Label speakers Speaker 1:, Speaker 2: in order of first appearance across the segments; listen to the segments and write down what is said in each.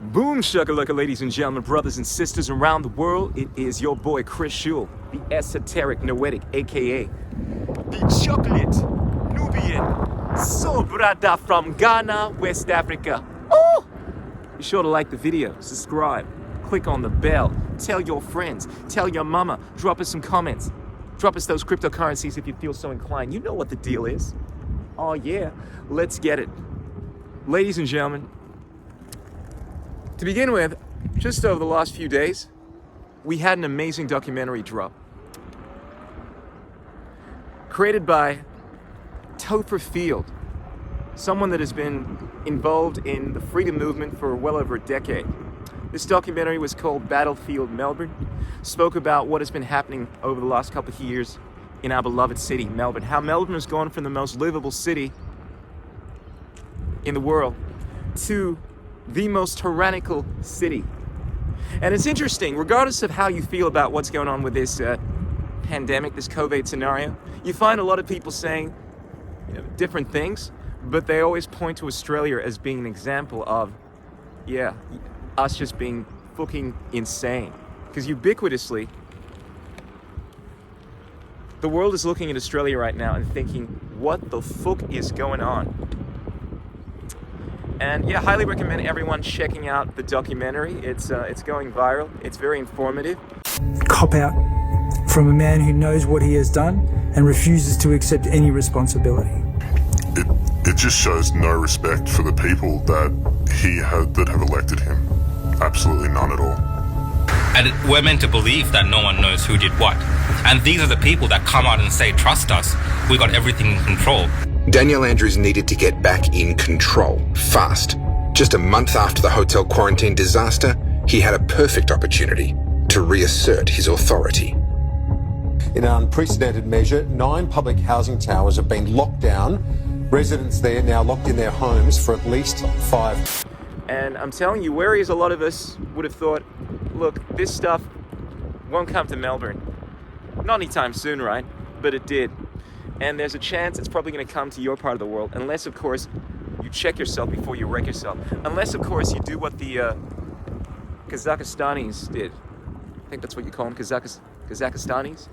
Speaker 1: Boom shakalaka, ladies and gentlemen, brothers and sisters around the world. It is your boy Chris Schul, the esoteric noetic, aka the chocolate Nubian soul brother from Ghana, West Africa. Oh! Be sure to like the video, subscribe, click on the bell, tell your friends, tell your mama, drop us some comments, drop us those cryptocurrencies if you feel so inclined. You know what the deal is. Oh yeah, let's get it. Ladies and gentlemen, to begin with, just over the last few days, we had an amazing documentary drop. Created by Topher Field, someone that has been involved in the freedom movement for well over a decade. This documentary was called Battlefield Melbourne, spoke about what has been happening over the last couple of years in our beloved city, Melbourne. How Melbourne has gone from the most livable city in the world to the most tyrannical city. And it's interesting, regardless of how you feel about what's going on with this pandemic, this COVID scenario, you find a lot of people saying different things, but they always point to Australia as being an example of, us just being fucking insane. Because ubiquitously, the world is looking at Australia right now and thinking, what the fuck is going on? And yeah, highly recommend everyone checking out the documentary. It's going viral. It's very informative.
Speaker 2: Cop out from a man who knows what he has done and refuses to accept any responsibility.
Speaker 3: It just shows no respect for the people that have elected him. Absolutely none at all.
Speaker 4: And we're meant to believe that no one knows who did what. And these are the people that come out and say, trust us, we got everything in control.
Speaker 5: Daniel Andrews needed to get back in control, fast. Just a month after the hotel quarantine disaster, he had a perfect opportunity to reassert his authority.
Speaker 6: In an unprecedented measure, 9 public housing towers have been locked down. Residents there now locked in their homes for at least 5.
Speaker 1: And I'm telling you, whereas a lot of us would have thought, look, this stuff won't come to Melbourne. Not anytime soon, right? But it did. And there's a chance it's probably going to come to your part of the world, unless, of course, you check yourself before you wreck yourself. Unless, of course, you do what the Kazakhstanis did. I think that's what you call them, Kazakhstanis.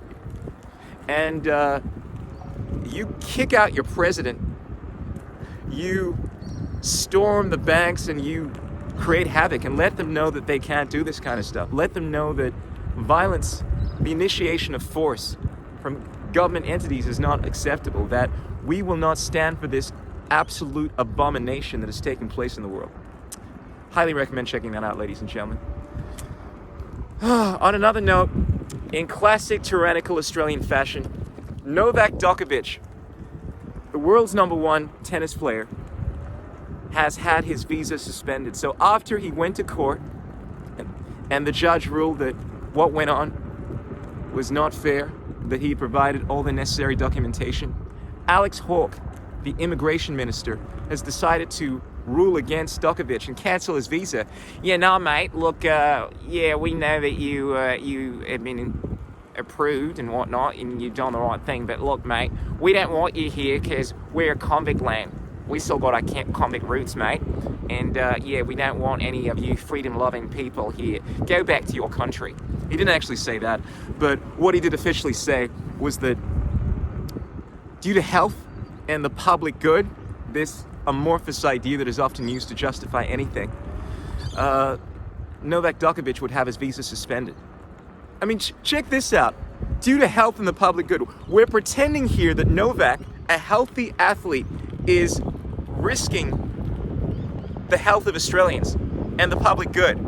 Speaker 1: And you kick out your president, you storm the banks, and you create havoc and let them know that they can't do this kind of stuff. Let them know that violence, the initiation of force from government entities is not acceptable, that we will not stand for this absolute abomination that is taking place in the world. Highly recommend checking that out, ladies and gentlemen. On another note, in classic tyrannical Australian fashion, Novak Djokovic, the world's #1 tennis player, has had his visa suspended. So after he went to court and the judge ruled that what went on was not fair, that he provided all the necessary documentation, Alex Hawke, the immigration minister, has decided to rule against Djokovic and cancel his visa. Yeah, no, mate, look, we know that you have been approved and whatnot, and you've done the right thing, but look, mate, we don't want you here because we're a convict land. We still got our convict roots, mate, and we don't want any of you freedom-loving people here. Go back to your country. He didn't actually say that, but what he did officially say was that due to health and the public good, this amorphous idea that is often used to justify anything, Novak Djokovic would have his visa suspended. I mean, check this out. Due to health and the public good, we're pretending here that Novak, a healthy athlete, is risking the health of Australians and the public good.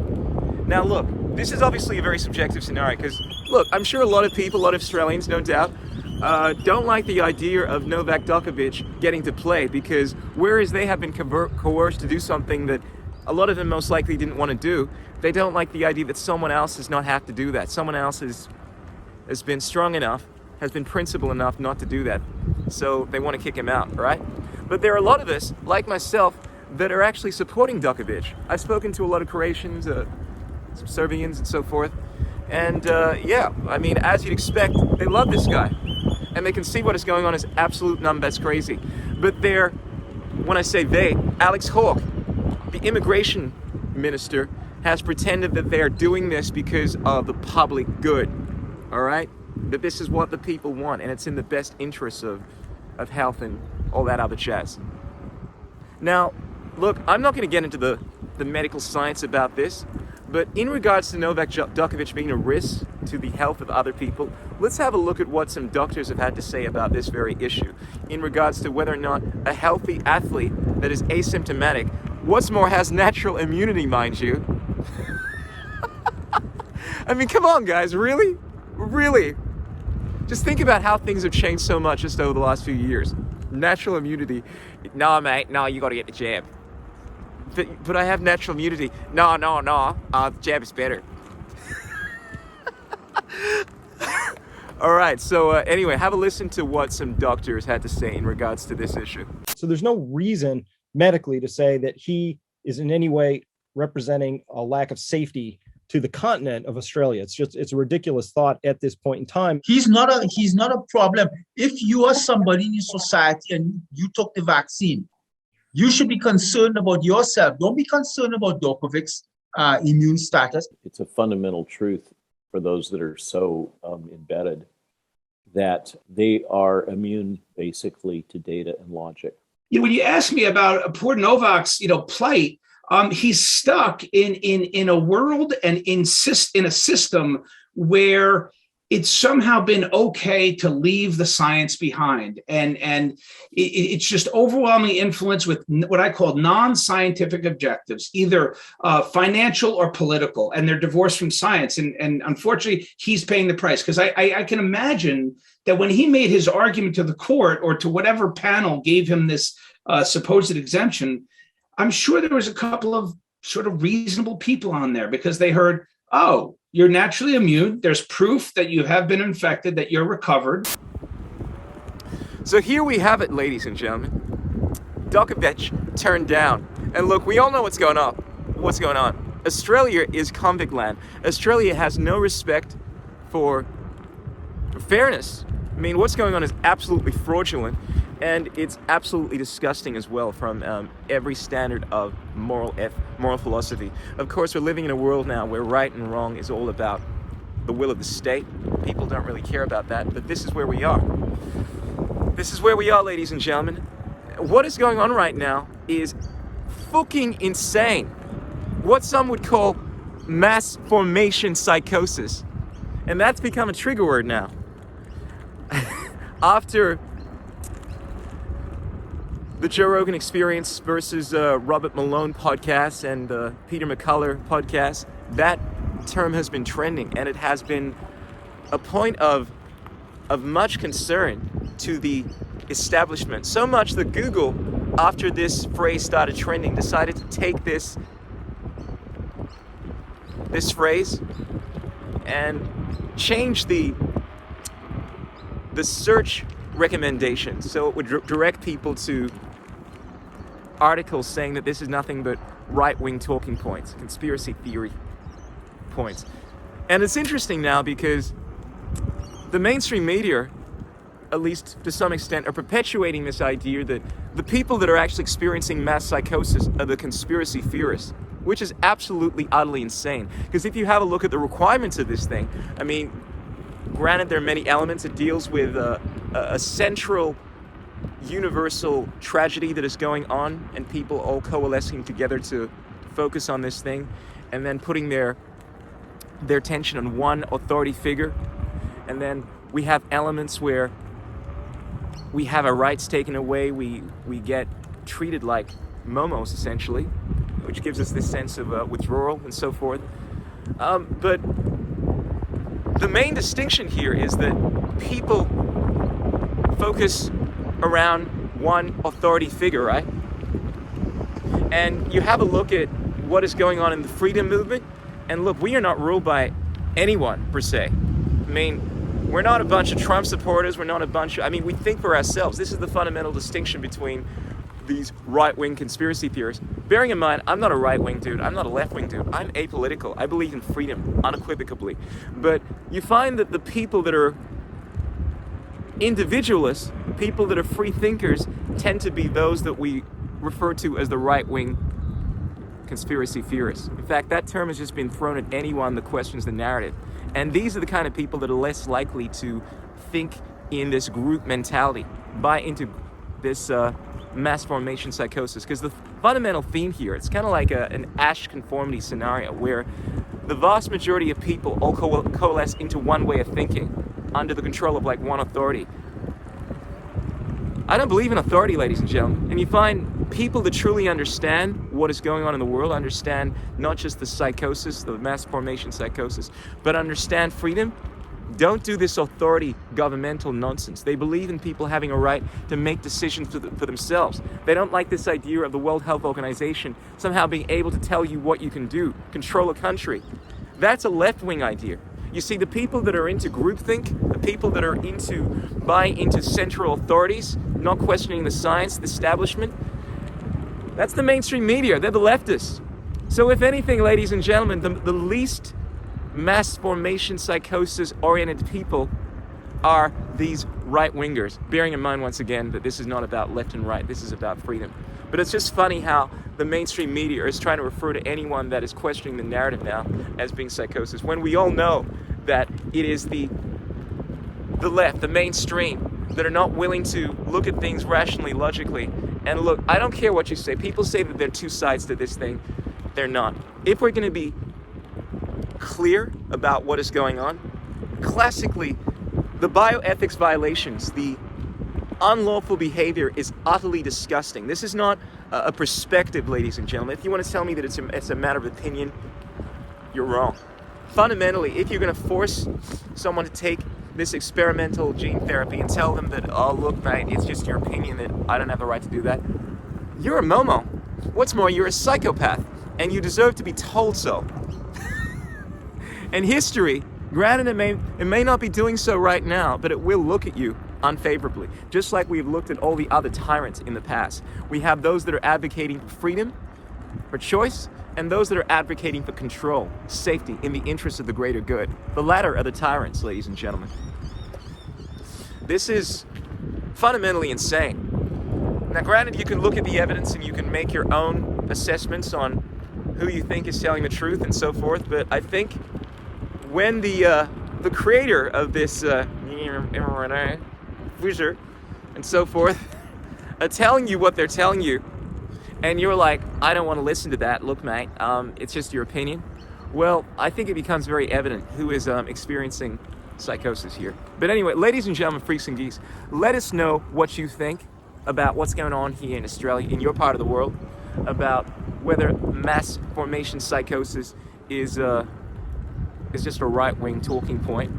Speaker 1: Now look, this is obviously a very subjective scenario because, look, I'm sure a lot of people, a lot of Australians, no doubt, don't like the idea of Novak Djokovic getting to play because whereas they have been coerced to do something that a lot of them most likely didn't want to do, they don't like the idea that someone else does not have to do that. Someone else has been strong enough, has been principled enough not to do that. So they want to kick him out, right? But there are a lot of us, like myself, that are actually supporting Djokovic. I've spoken to a lot of Croatians, some Serbians and so forth. And as you'd expect, they love this guy. And they can see what is going on is absolute numbers crazy. But when I say they, Alex Hawke, the immigration minister has pretended that they are doing this because of the public good, all right? That this is what the people want, and it's in the best interests of health and all that other jazz. Now, look, I'm not going to get into the medical science about this, but in regards to Novak Djokovic being a risk to the health of other people, let's have a look at what some doctors have had to say about this very issue in regards to whether or not a healthy athlete that is asymptomatic, what's more, has natural immunity, mind you. I mean, come on, guys, really? Really? Just think about how things have changed so much just over the last few years. Natural immunity. No, mate, no, you got to get the jab. But I have natural immunity. No, the jab is better. All right, so anyway, have a listen to what some doctors had to say in regards to this issue.
Speaker 7: So there's no reason medically to say that he is in any way representing a lack of safety to the continent of Australia. It's a ridiculous thought at this point in time.
Speaker 8: He's not a problem. If you are somebody in your society and you took the vaccine, you should be concerned about yourself. Don't be concerned about Djokovic's immune status.
Speaker 9: It's a fundamental truth for those that are so embedded that they are immune basically to data and logic.
Speaker 10: When you ask me about poor Novak's, plight, he's stuck in a world and in a system where it's somehow been okay to leave the science behind. And it's just overwhelmingly influenced with what I call non-scientific objectives, either financial or political, and they're divorced from science. And unfortunately, he's paying the price, because I can imagine that when he made his argument to the court or to whatever panel gave him this supposed exemption, I'm sure there was a couple of sort of reasonable people on there, because they heard, oh, you're naturally immune. There's proof that you have been infected, that you're recovered.
Speaker 1: So here we have it, ladies and gentlemen. Djokovic turned down. And look, we all know what's going on. Australia is convict land. Australia has no respect for fairness. I mean, what's going on is absolutely fraudulent, and it's absolutely disgusting as well from every standard of moral philosophy. Of course, we're living in a world now where right and wrong is all about the will of the state. People don't really care about that, but this is where we are. This is where we are, ladies and gentlemen. What is going on right now is fucking insane. What some would call mass formation psychosis. And that's become a trigger word now. After the Joe Rogan Experience versus Robert Malone podcast and Peter McCullough podcast, that term has been trending, and it has been a point of much concern to the establishment. So much that Google, after this phrase started trending, decided to take this phrase and change the search recommendation, so it would direct people to articles saying that this is nothing but right-wing talking points, conspiracy theory points. And it's interesting now because the mainstream media, at least to some extent, are perpetuating this idea that the people that are actually experiencing mass psychosis are the conspiracy theorists, which is absolutely utterly insane. Because if you have a look at the requirements of this thing, I mean, granted, there are many elements. It deals with a central universal tragedy that is going on, and people all coalescing together to focus on this thing, and then putting their attention on one authority figure. And then we have elements where we have our rights taken away. We get treated like momos, essentially, which gives us this sense of withdrawal and so forth. But the main distinction here is that people focus around one authority figure, right? And you have a look at what is going on in the freedom movement, and look, we are not ruled by anyone, per se. I mean, we're not a bunch of Trump supporters, we think for ourselves. This is the fundamental distinction between these right-wing conspiracy theorists. Bearing in mind, I'm not a right-wing dude, I'm not a left-wing dude, I'm apolitical. I believe in freedom, unequivocally. But you find that the people that are individualists, people that are free thinkers, tend to be those that we refer to as the right-wing conspiracy theorists. In fact, that term has just been thrown at anyone that questions the narrative. And these are the kind of people that are less likely to think in this group mentality, buy into this mass formation psychosis. Because the fundamental theme here, it's kind of like an Asch conformity scenario where the vast majority of people all coalesce into one way of thinking under the control of like one authority. I don't believe in authority, ladies and gentlemen. And you find people that truly understand what is going on in the world, understand not just the psychosis, the mass formation psychosis, but understand freedom, don't do this authority governmental nonsense. They believe in people having a right to make decisions for themselves. They don't like this idea of the World Health Organization somehow being able to tell you what you can do, control a country. That's a left-wing idea. You see, the people that are into groupthink, the people that are buying into central authorities, not questioning the science, the establishment, that's the mainstream media. They're the leftists. So if anything, ladies and gentlemen, the least mass formation psychosis oriented people are these right-wingers, bearing in mind once again that this is not about left and right, this is about freedom. But it's just funny how the mainstream media is trying to refer to anyone that is questioning the narrative now as being psychosis, when we all know that it is the left, the mainstream, that are not willing to look at things rationally, logically. And look, I don't care what you say. People say that there are two sides to this thing. They're not. If we're going to be clear about what is going on, classically, the bioethics violations, the unlawful behavior is utterly disgusting. This is not a perspective, ladies and gentlemen. If you want to tell me that it's a matter of opinion, you're wrong. Fundamentally, if you're going to force someone to take this experimental gene therapy and tell them that, oh, look, mate, it's just your opinion, that I don't have the right to do that, you're a Momo. What's more, you're a psychopath, and you deserve to be told so. And history, granted, it may not be doing so right now, but it will look at you unfavorably, just like we've looked at all the other tyrants in the past. We have those that are advocating for freedom, for choice, and those that are advocating for control, safety, in the interest of the greater good. The latter are the tyrants, ladies and gentlemen. This is fundamentally insane. Now, granted, you can look at the evidence and you can make your own assessments on who you think is telling the truth and so forth, but I think when the creator of this mRNA Pfizer and so forth are telling you what they're telling you, and you're like, I don't want to listen to that. Look, mate, it's just your opinion. Well, I think it becomes very evident who is experiencing psychosis here. But anyway, ladies and gentlemen, freaks and geeks, let us know what you think about what's going on here in Australia, in your part of the world, about whether mass formation psychosis is just a right-wing talking point,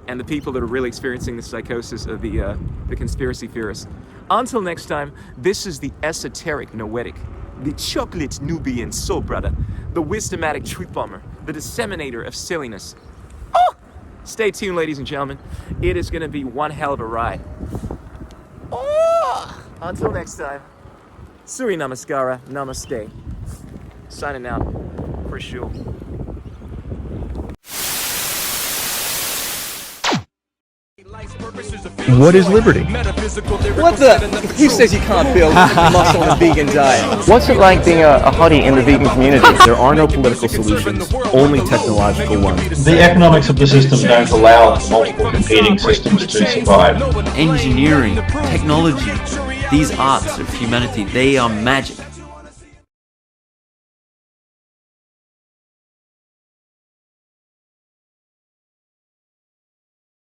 Speaker 1: and the people that are really experiencing the psychosis are the conspiracy theorists. Until next time, this is the esoteric noetic, the chocolate Nubian soul brother, the wisdomatic truth bomber, the disseminator of silliness. Oh! Stay tuned, ladies and gentlemen. It is going to be one hell of a ride. Oh! Until next time, Suri Namaskara, Namaste. Signing out for sure.
Speaker 11: What is liberty?
Speaker 12: What the? Who says you can't build muscle on a vegan diet?
Speaker 11: What's it like being a hottie in the vegan community? There are no political solutions, only technological ones.
Speaker 13: The economics of the system don't allow multiple competing systems to survive.
Speaker 14: Engineering, technology, these arts of humanity, they are magic.